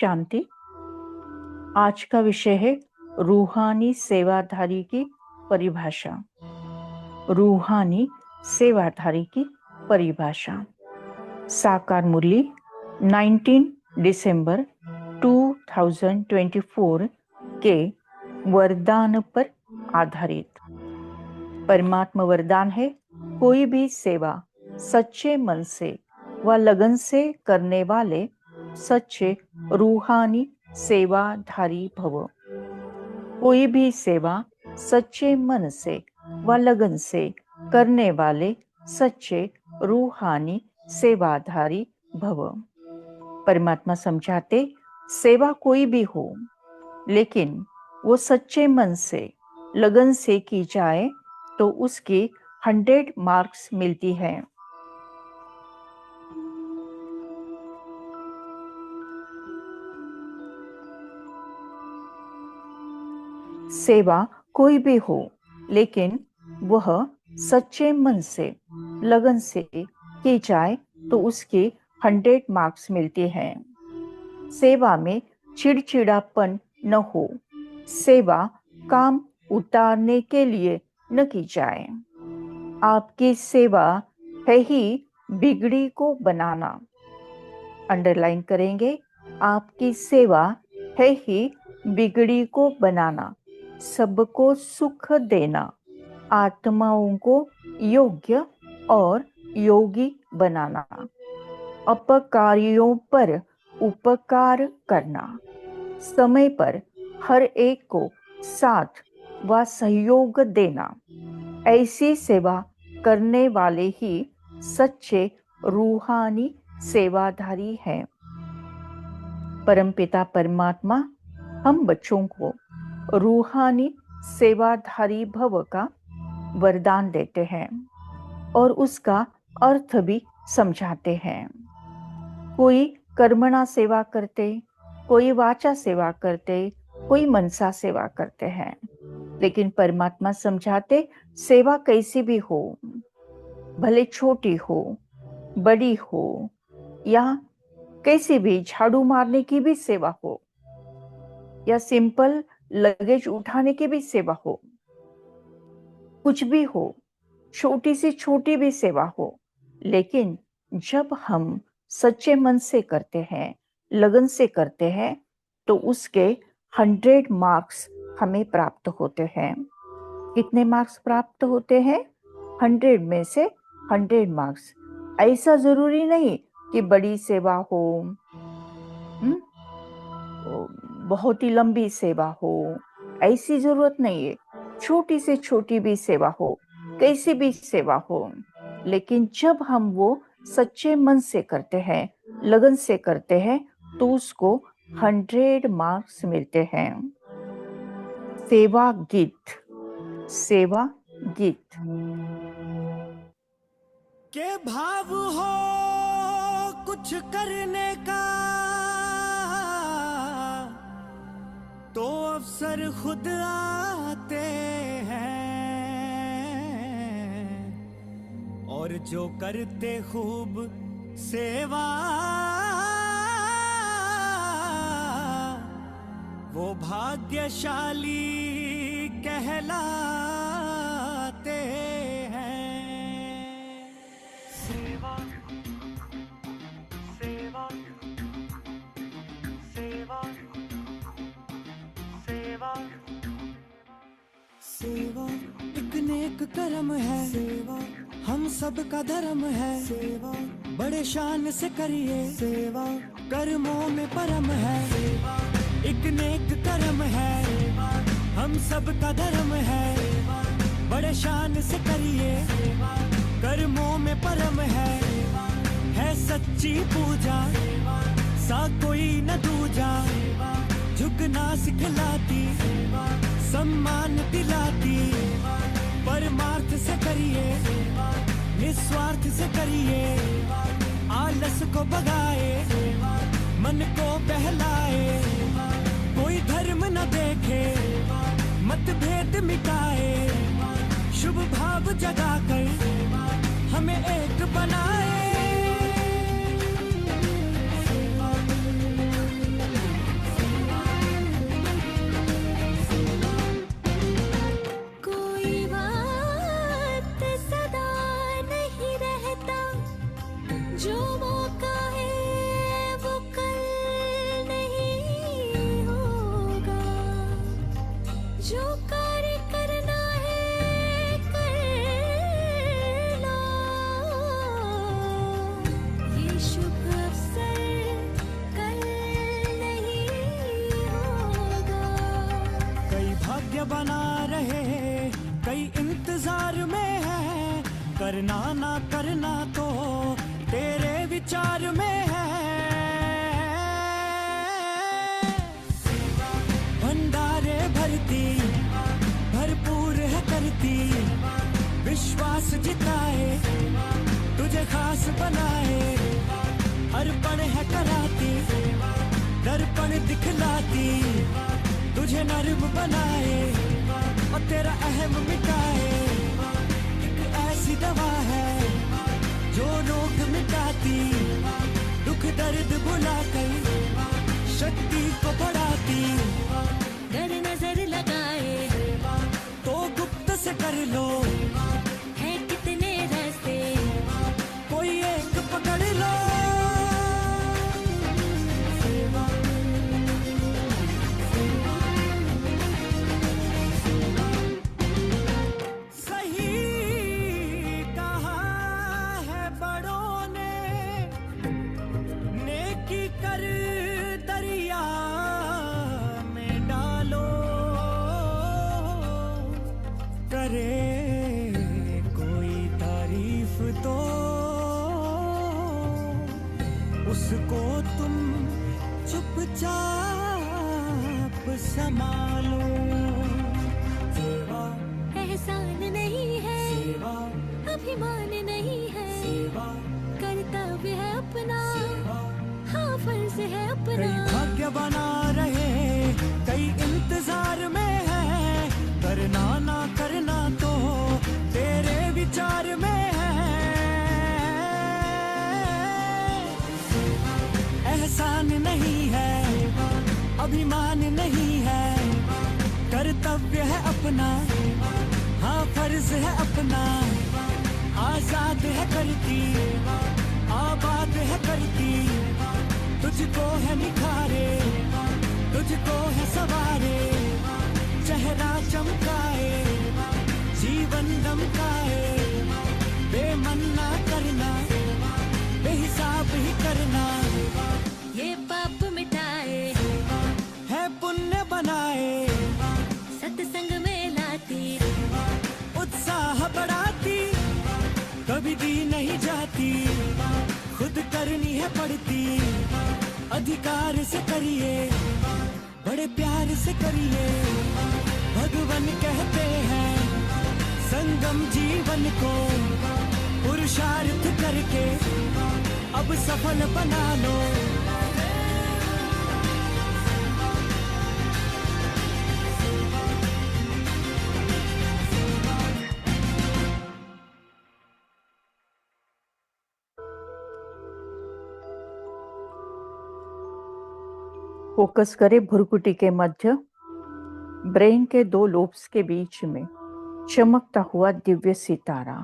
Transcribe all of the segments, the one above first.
शांति। आज का विषय है रूहानी सेवाधारी की परिभाषा। रूहानी सेवाधारी की परिभाषा। साकार मुरली 19 दिसंबर 2024 के वरदान पर आधारित। परमात्मा वरदान है, कोई भी सेवा सच्चे मन से व लगन से करने वाले सच्चे रूहानी सेवाधारी भव। कोई भी सेवा सच्चे मन से व लगन से करने वाले सच्चे रूहानी सेवाधारी भव। परमात्मा समझाते, सेवा कोई भी हो, लेकिन वो सच्चे मन से लगन से की जाए तो उसकी 100 मार्क्स मिलती है। सेवा कोई भी हो, लेकिन वह सच्चे मन से लगन से की जाए तो उसकी 100 मार्क्स मिलती है। सेवा में चिड़चिड़ापन न हो। सेवा काम उतारने के लिए न की जाए। आपकी सेवा है ही बिगड़ी को बनाना। अंडरलाइन करेंगे, आपकी सेवा है ही बिगड़ी को बनाना, सबको सुख देना, आत्माओं को योग्य और योगी बनाना, अपकारियों पर उपकार करना, समय पर हर एक को साथ व सहयोग देना। ऐसी सेवा करने वाले ही सच्चे रूहानी सेवाधारी हैं। परमपिता परमात्मा हम बच्चों को रूहानी सेवाधारी भव का वरदान देते हैं और उसका अर्थ भी समझाते हैं। कोई कर्मणा सेवा करते, कोई वाचा सेवा करते, कोई मनसा सेवा करते हैं, लेकिन परमात्मा समझाते, सेवा कैसी भी हो, भले छोटी हो, बड़ी हो, या कैसी भी झाड़ू मारने की भी सेवा हो, या सिंपल लगेज उठाने की भी सेवा हो, कुछ भी हो, छोटी से छोटी भी सेवा हो, लेकिन जब हम सच्चे मन से करते हैं, लगन से करते हैं, तो उसके 100 मार्क्स हमें प्राप्त होते हैं। कितने मार्क्स प्राप्त होते हैं? 100 में से 100 मार्क्स। ऐसा जरूरी नहीं कि बड़ी सेवा हो, बहुत ही लंबी सेवा हो, ऐसी जरूरत नहीं है। छोटी से छोटी भी सेवा हो, कैसी भी सेवा हो, लेकिन जब हम वो सच्चे मन से करते हैं, लगन से करते हैं, तो उसको 100 मार्क्स मिलते हैं। सेवा गीत। सेवा गीत के भाव हो कुछ करने का तो अवसर खुद आते हैं, और जो करते खूब सेवा वो भाग्यशाली कहलाते हैं। सेवा सेवा सेवा सेवा सेवा एक नेक कर्म है। सेवा हम सब का धर्म है। सेवा बड़े शान से करिए। सेवा कर्मों में परम है। सेवा एक नेक कर्म है। सेवा हम सब का धर्म है। सेवा बड़े शान से करिए। सेवा कर्मों में परम है सच्ची पूजा। सेवा सा कोई न दूजा। सेवा झुकना सिखलाती। सेवा सम्मान दिलाती। परमार्थ से करिए। निस्वार्थ से करिए। आलस को भगाए। मन को बहलाए। कोई धर्म न देखे। मतभेद मिटाए। शुभ भाव जगाकर हमें एक बनाए। रहे, कई इंतजार में है, करना ना करना तो तेरे विचार में है। भंडारे भरती भरपूर है करती, विश्वास जिताए तुझे खास बनाए, अर्पण है कराती, दर्पण दिखलाती, तुझे नर्म बनाए और तेरा अहम मिटाए। एक ऐसी दवा है जो रोग मिटाती, दुख दर्द भुलाकर शक्ति को बढ़ाती। अगर नजर लगाए तो गुप्त से कर लो, है कितने रास्ते, कोई एक पकड़ लो। सही कहा है बड़ों ने, नेकी कर दरिया में डालो, करे कोई तारीफ तो उसको तुम चुपचाप संभालो। सेवा एहसान नहीं है, सेवा अभिमान नहीं है, सेवा कर्तव्य है अपना, सेवा। हाँ फर्ज है कई अपना। भाग्य बना रहे, कई इंतजार में है, करना ना करना तो तेरे विचार में है। एहसान नहीं है, अभिमान नहीं है, कर्तव्य है अपना, हाँ फर्ज है अपना। आजाद है करती, आबाद है करती, तुझको है निखारे, तुझको है सवारे, चेहरा चमकाए, जीवन दमकाए। बेमन ना करना, बेहिसाब ही करना, ये पाप मिटाए, है पुण्य बनाए, सत्संग में लाती, उत्साह बढ़ाती, कभी दी नहीं जाती, खुद करनी है पड़ती। अधिकार से करिए, बड़े प्यार से करिए, भगवान कहते हैं संगम जीवन को पुरुषार्थ करके अब सफल बना लो। फोकस करें भुरकुटी के मध्य, ब्रेन के दो लोब्स के बीच में चमकता हुआ दिव्य सितारा।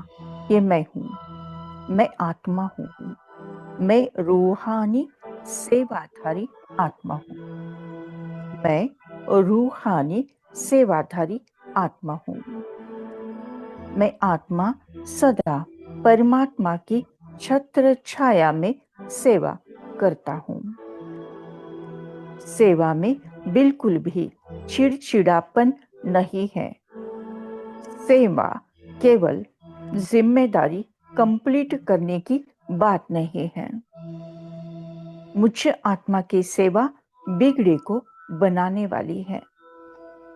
ये मैं हूँ, मैं आत्मा हूँ, मैं रूहानी सेवाधारी आत्मा हूँ, मैं रूहानी सेवाधारी आत्मा हूँ। मैं आत्मा सदा परमात्मा की छत्र छाया में सेवा करता हूँ। सेवा में बिल्कुल भी चिड़चिड़ापन नहीं है। सेवा केवल जिम्मेदारी कंप्लीट करने की बात नहीं है। मुझ आत्मा की सेवा बिगड़े को बनाने वाली है।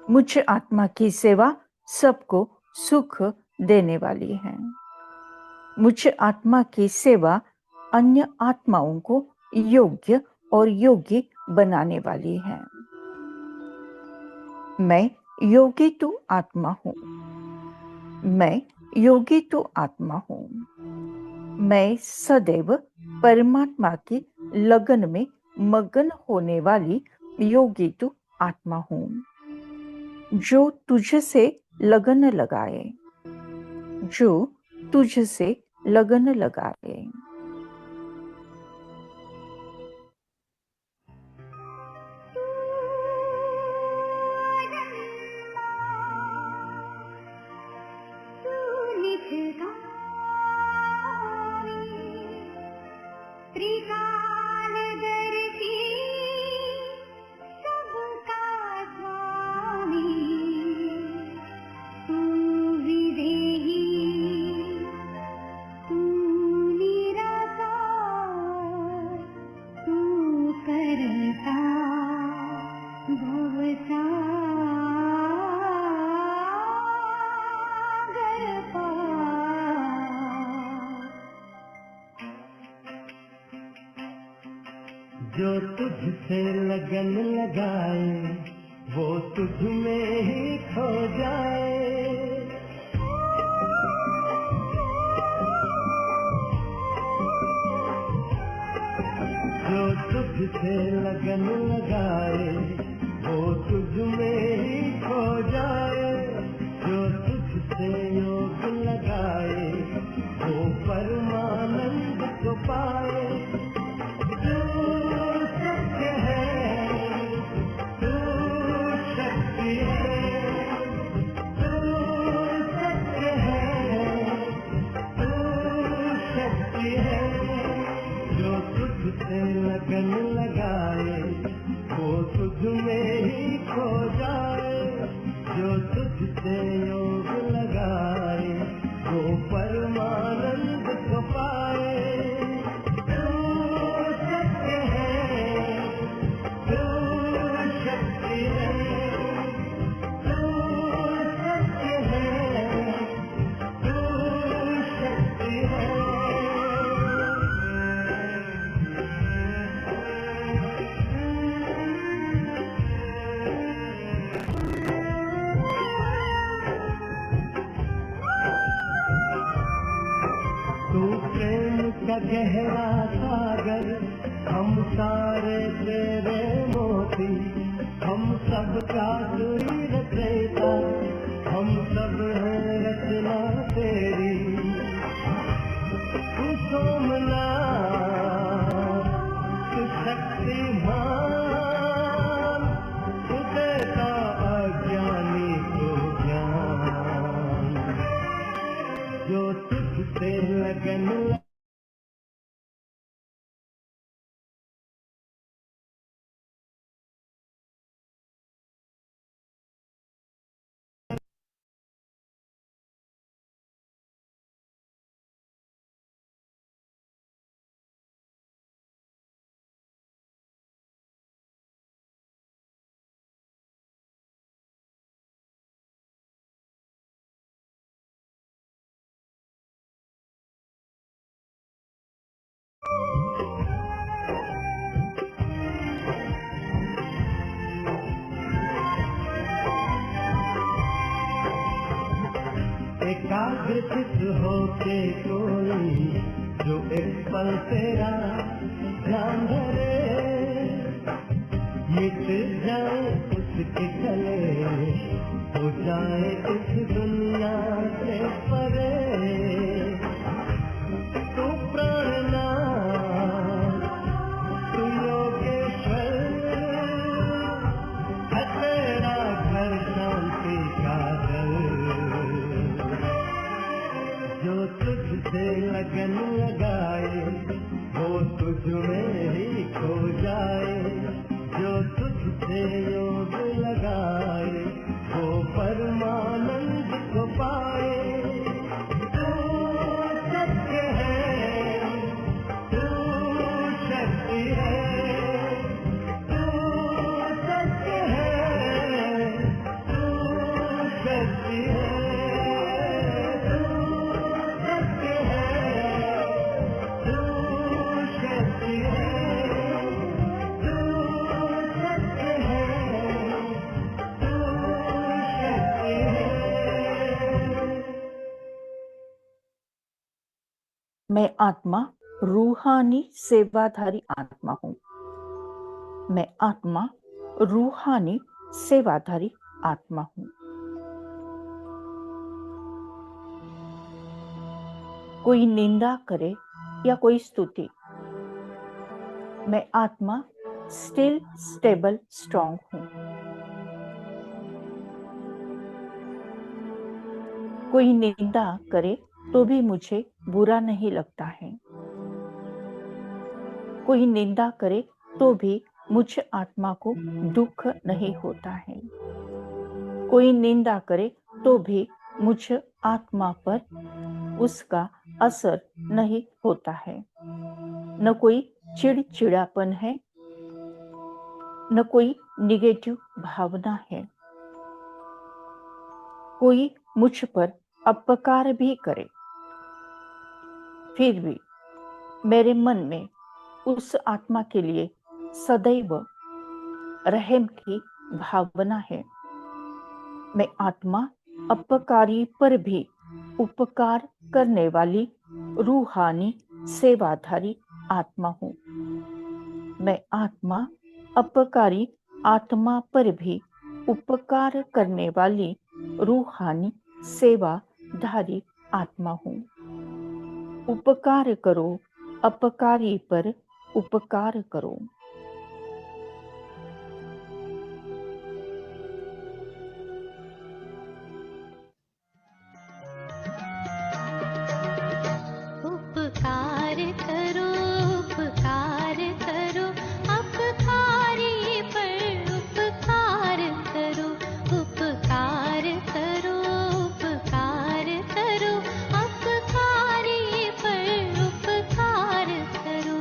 मुझ आत्मा की सेवा सबको सुख देने वाली है। मुझ आत्मा की सेवा अन्य आत्माओं को योग्य और योगी बनाने वाली है। मैं योगी तो आत्मा हूँ। मैं योगी तो आत्मा हूँ। मैं सदैव परमात्मा की लगन में मगन होने वाली योगी तो आत्मा हूँ। जो तुझसे लगन लगाए, जो तुझसे लगन लगाए। जो तुझसे लगन लगाए वो तुझ में ही खो जाए। जो तुझसे लगन लगाए वो तुझ में ही खो जाए। जो तुझसे योग लगाए वो परमानंद को पाए। तू सत्य है, तू शक्ति है, तू सत्य है, तू शक्ति है। जो तुझसे लगन लगाए वो तुझ में ही खो जाए। जो तुझसे योग लगाए वो परमानंद को पाए। तू सत्य है, तू शक्ति है, तू सत्य है, तू शक्ति है। तू प्रेम का गहरा सागर, हम सारे तेरे मोती। हम सब का सुरी रचयिता, हम सब हैं रचना तेरी। तू सोमनाथ, तू शक्तिमान, तू देता अज्ञानी को ज्ञान। जो तुझसे लगन एकाग्रचित होके कोई जो एक पल तेरा ध्यान धरे, मिट जाए उसके गले, हो जाए इस दुनिया से परे। तू प्राणनाथ, तू योगेश्वर, है तेरा घर शांति का दर। जो तुझसे लगन लगाए वो तुझ में ही खो जाए। जो तुझसे योग लगाए वो परमानंद को पाए। तू सत्य है, तू शक्ति है, तू सत्य है, तू शक्ति है। मैं आत्मा रूहानी सेवाधारी आत्मा हूँ। मैं आत्मा रूहानी सेवाधारी आत्मा हूँ। कोई निंदा करे या कोई स्तुति, मैं आत्मा स्टिल स्टेबल स्ट्रॉन्ग हूँ। कोई निंदा करे तो भी मुझे बुरा नहीं लगता है। कोई निंदा करे तो भी मुझ आत्मा को दुख नहीं होता है। कोई निंदा करे तो भी मुझ आत्मा पर उसका असर नहीं होता है। न कोई चिड़चिड़ापन है, न कोई निगेटिव भावना है। कोई मुझ पर अपकार भी करे, फिर भी मेरे मन में उस आत्मा के लिए सदैव रहम की भावना है। मैं आत्मा अपकारी पर भी उपकार करने वाली रूहानी सेवाधारी आत्मा हूँ। मैं आत्मा अपकारी आत्मा पर भी उपकार करने वाली रूहानी सेवाधारी आत्मा हूँ। उपकार करो, अपकारी पर उपकार करो। उपकार करो, उपकार करो, अपकारी पर उपकार करो। उपकार करो, उपकार करो, अपकारी पर उपकार करो।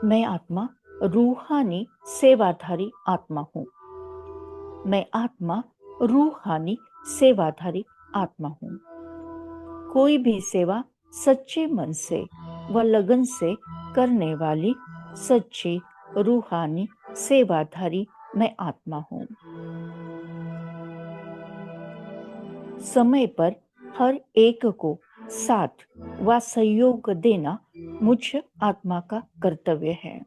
मैं आत्मा रूहानी सेवाधारी आत्मा हूँ। मैं आत्मा रूहानी सेवाधारी आत्मा हूँ। कोई भी सेवा सच्चे मन से व लगन से करने वाली सच्ची रूहानी सेवाधारी मैं आत्मा हूँ। समय पर हर एक को साथ व सहयोग देना मुझ आत्मा का कर्तव्य है।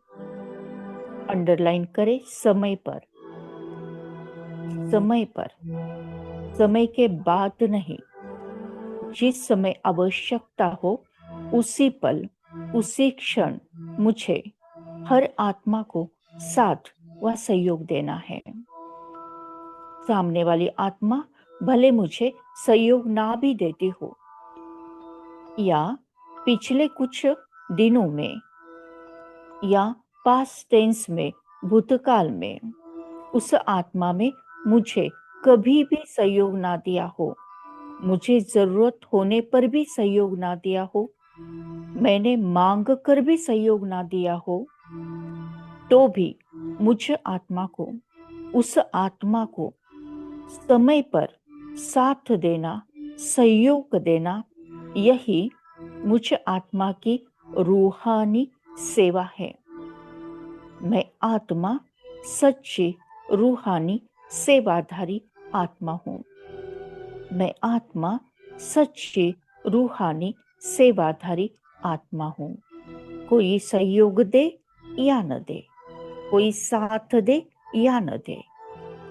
अंडरलाइन करें समय पर। समय पर, समय के बाद नहीं। जिस समय आवश्यकता हो उसी पल, उसी क्षण मुझे हर आत्मा को साथ व सहयोग देना है। सामने वाली आत्मा भले मुझे सहयोग ना भी देती हो या पिछले कुछ दिनों में या पास्ट टेंस में, भूतकाल में उस आत्मा में मुझे कभी भी सहयोग ना दिया हो, मुझे जरूरत होने पर भी सहयोग ना दिया हो, मैंने मांग कर भी सहयोग ना दिया हो, तो भी मुझ आत्मा को, उस आत्मा को समय पर साथ देना, सहयोग देना, यही मुझ आत्मा की रूहानी सेवा है। मैं आत्मा सच्ची रूहानी सेवाधारी आत्मा हूँ। मैं आत्मा सच्ची रूहानी सेवाधारी आत्मा हूँ। कोई सहयोग दे या न दे, कोई साथ दे या न दे,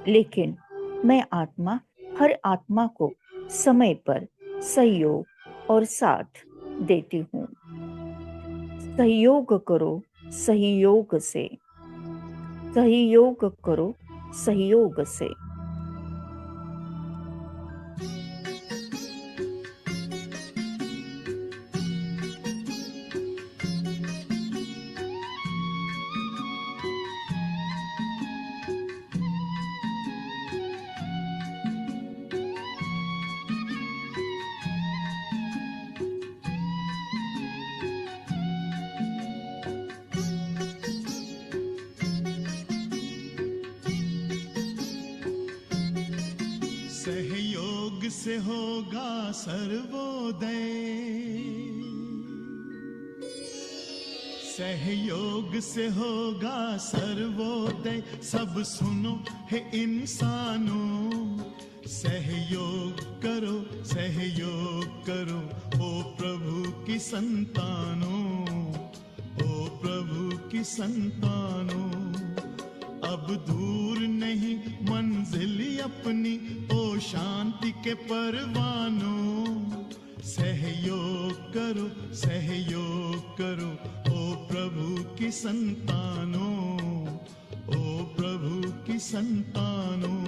लेकिन मैं आत्मा हर आत्मा को समय पर सहयोग और साथ देती हूँ। सहयोग करो सहयोग से, सहयोग करो सहयोग से। सहयोग से होगा सर्वोदय, सहयोग से होगा सर्वोदय। सब सुनो हे इंसानों, सहयोग करो ओ प्रभु की संतानों, ओ प्रभु की संतानों। अब दूर नहीं मंजिल अपनी, ओ शांति के परवानों। सहयोग करो ओ प्रभु की संतानों, ओ प्रभु की संतानों।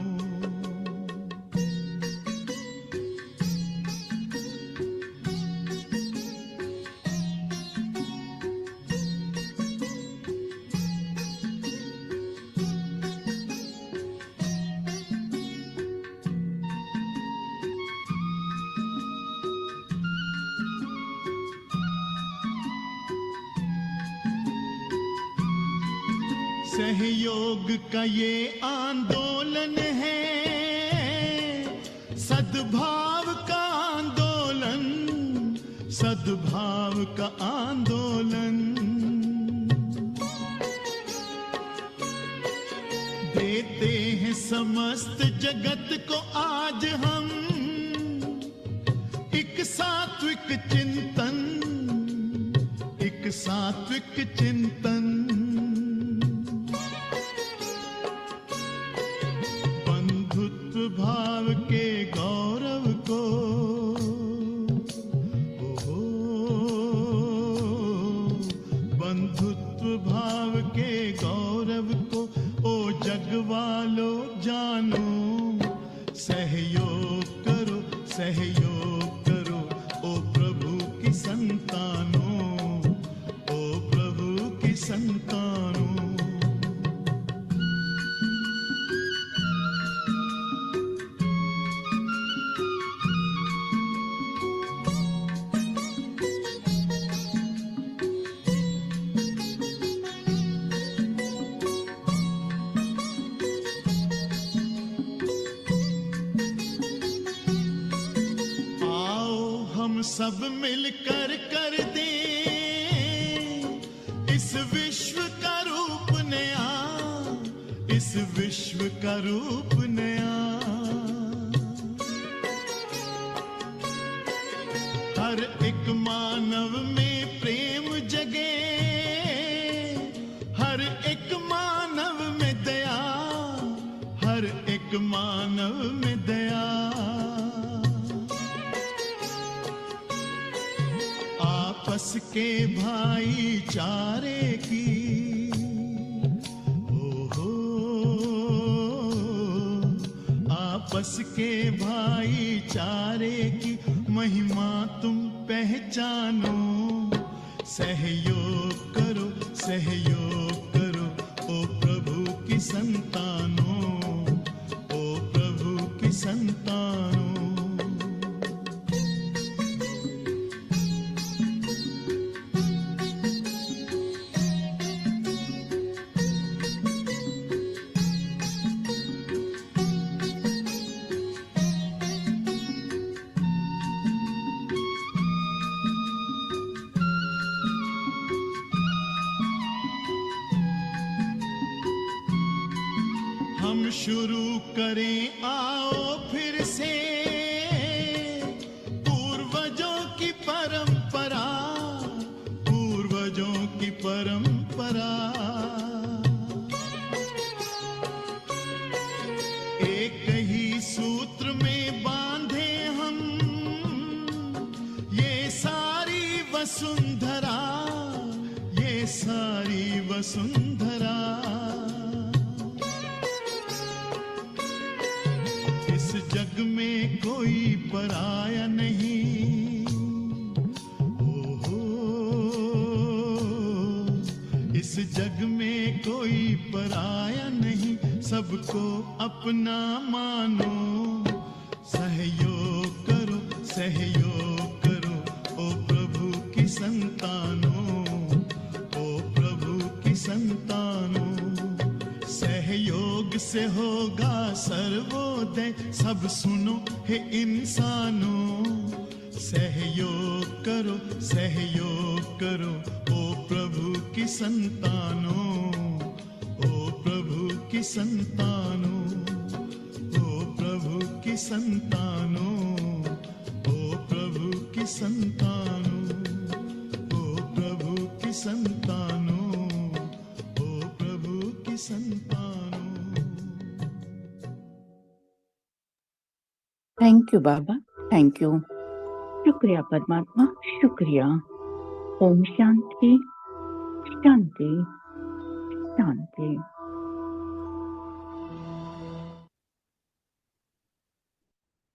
सहयोग का ये आंदोलन है, सद्भाव का आंदोलन, सद्भाव का आंदोलन। देते हैं समस्त जगत को आज हम एक सात्विक चिंतन, एक सात्विक चिंतन। भाव के गौरव को, बंधुत्व भाव के गौरव को, ओ जग वालो जानो। सहयोग करो ओ प्रभु की संतानों, ओ प्रभु की संतानों। सब मिलकर कर दे इस विश्व का रूप नया, इस विश्व का रूप नया। हर एक मानव में प्रेम जगे, हर एक मानव में दया, हर एक मानव में दया। आपस के भाईचारे की, ओहो, आपस के भाईचारे की महिमा तुम पहचानो। सहयोग करो, सहयोग करो, ओ प्रभु की संतानों, ओ प्रभु की संतानों। हम शुरू करें आओ फिर से पूर्वजों की परंपरा, पूर्वजों की परंपरा। एक ही सूत्र में बांधे हम ये सारी वसुंधरा, ये सारी वसुंधरा। जग में कोई पराया नहीं, ओहो, इस जग में कोई पराया नहीं, सबको अपना मानो। सहयोग करो, सहयोग करो, ओ प्रभु की संतानों, ओ प्रभु की संतानों। सहयोग से होगा सर्वोदय, सब सुनो हे इंसानों। सहयोग करो, सहयोग करो, ओ प्रभु की संतानों, ओ प्रभु की संतानों, ओ प्रभु की संतानों, ओ प्रभु की संतानों, ओ प्रभु की संतानों, ओ प्रभु की संतानों। थैंक यू बाबा, थैंक यू। शुक्रिया परमात्मा, शुक्रिया। ओम शांति शांति शांति।